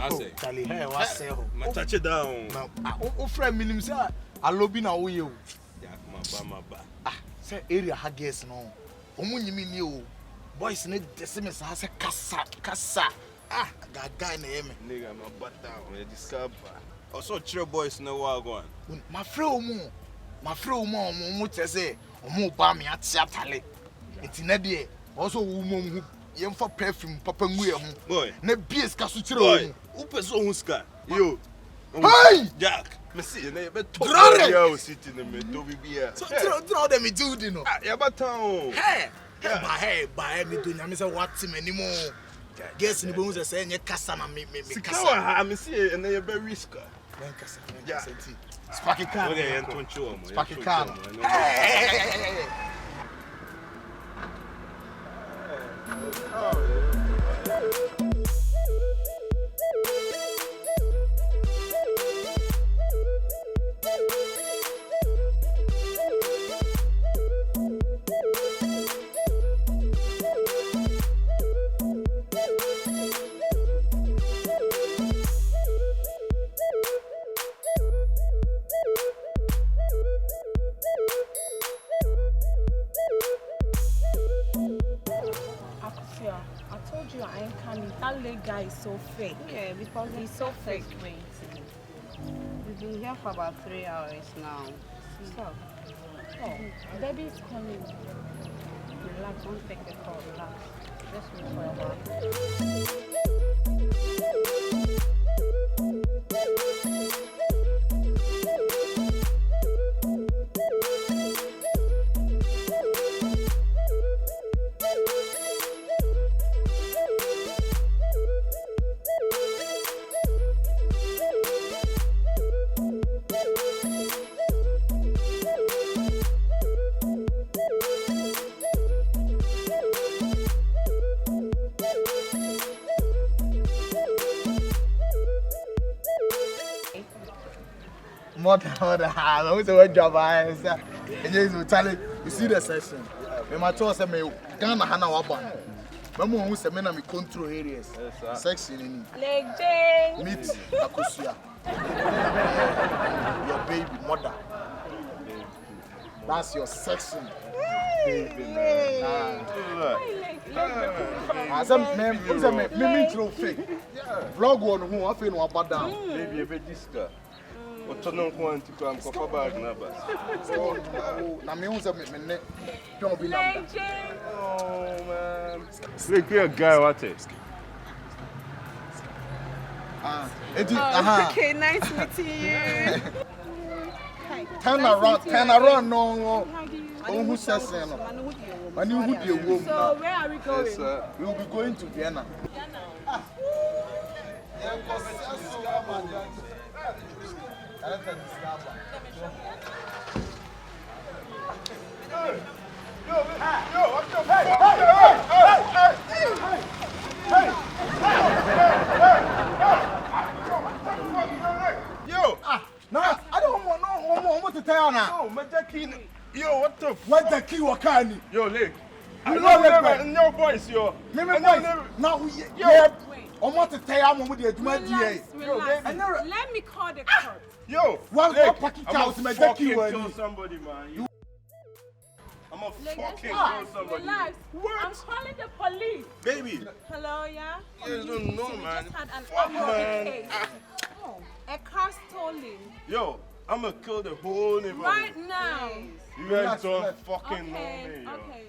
I say. Charlie, hey, what say? Touch it down. Oh, friend, minimum say, I lobby now you. Yeah, my ba. Ah, say area haggis no. Omunyi mi new. Boys need the same as has a kasa. Ah, guy name. Nigga, my butt down. We discover. Also, chill boys know what I'm going. My friend, say, Omo Bami at Satale. It's in a day. Also, woman who for perfume, Papa Muya. Boy, ne BS Casuchiro. Boy, who person you? Hey! Jack, me see, you better Draw it! Yo, sitting in the do be here. So draw them, do you know? Yeah, but town. Hey, by me doing, I'm saying what's him anymore. Guess in the bones are saying, you Cassama, me, I'm see, and they are very risky. Sparky car. Okay, and don't show me. Sparky car. That leg guy is so fake. Yeah, because he's so fake. We've been here for about 3 hours now. Stop. Oh, baby's calling. Relax, don't take the call, relax. Just wait for a while. Mother, I was a job. And you see the session. My tour said, me, Ghana Hana Waba. Mamma who said, men are control areas. Section in Leg Jane. meet Akusia. Your baby mother. That's your section. I said, me throw fake. Vlog one who I feel one bad down. Maybe a bit disco. But you don't want to come for bag numbers. Na me who me don't be Leg Jane. Oh man. Look here, guy, what is? Okay, nice meeting you. Turn around, no. Oh, who says so? So where are we going? Yes, sir. We will be going to Vienna. No, I don't want to tell you now. Oh, Kyinkyinaa. Yo, what the? What the key wakani? Yo, Lake. You know no boys, yo. Me boys. Now, yo. I want to tell you, I'm with the Relax. Let me call the cops. Yo, one packet I'm cows, my fucking kill kill somebody, man. I'm a fucking kill somebody. Relax. What? I'm calling the police. Baby. Hello, yeah? You don't know, So we man. just had an Fuck, ongoing man. case. Oh, a car stolen. Yo, I'm gonna kill the whole neighborhood. Right now. You guys don't fucking know Okay, me, yo. okay.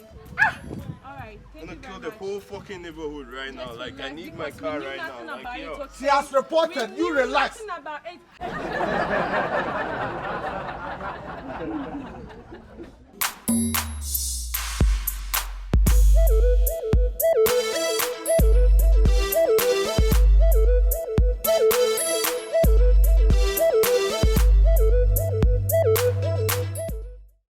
Alright, I'm gonna kill the whole fucking neighborhood right now. Like, I need my car right now. Like, yo. She has reported. You relax. Nothing about it.